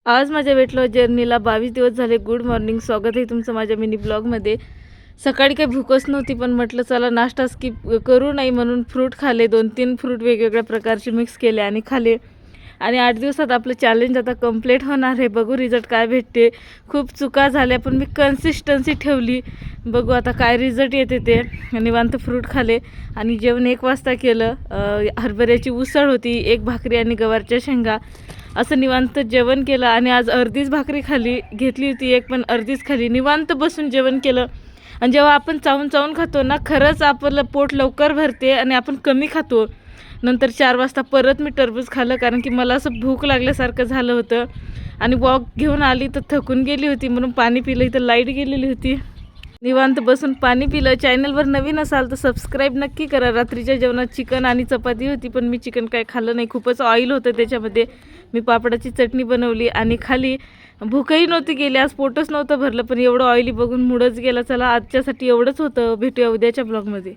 आज माझ्या weight loss जर्नीला 22 दिवस झाले. गुड मॉर्निंग, स्वागत आहे तुमचं माझ्या मिनी ब्लॉगमध्ये. सकाळी काही भूकच नव्हती, पण म्हटलं चला नाश्ता स्किप करू नाही म्हणून फ्रूट खाले. 2-3 फ्रूट वेगवेगळ्या प्रकारचे मिक्स केले आणि खाले. आणि 8 दिवसात आपलं चॅलेंज आता कंप्लीट होणार आहे. बघू रिझल्ट काय भेटते. खूप चुका झाल्या पण मी कन्सिस्टन्सी ठेवली. बघू आता काय रिझल्ट येते ते. निवांत फ्रूट खाले आणि जेवण 1 वाजता केलं. हरभऱ्याची उसळ होती, 1 भाकरी आणि गवारच्या शेंगा, असं निवांत जेवण केलं. आणि आज अर्धीच भाकरी घेतली होती एक, पण अर्धीच खाली. निवांत बसून जेवण केलं. आणि जेव्हा आपण चावून चावून खातो ना, खरंच आपलं पोट लवकर भरते आणि आपण कमी खातो. नंतर 4 वाजता परत मी टरबूज खाल्लं, कारण की मला असं भूक लागल्यासारखं झालं होतं. आणि वॉक घेऊन आली तर थकून गेली होती म्हणून पाणी पिलं. इथं लाईट गेलेली होती, निवांत बसून पाणी पिलं. चॅनलवर नवीन असाल तर सबस्क्राईब नक्की करा. रात्रीच्या जेवणात चिकन आणि चपाती होती, पण मी चिकन काय खाल्लं नाही, खूपच ऑइल होतं त्याच्यामध्ये. मी पापडाची चटणी बनवली आणि खाली. भूकही नव्हती गेली, आज पोटच नव्हतं भरलं, पण एवढं ऑइली बघून मूडच गेला. चला आजच्यासाठी एवढंच होतं. भेटूया उद्याच्या ब्लॉगमध्ये.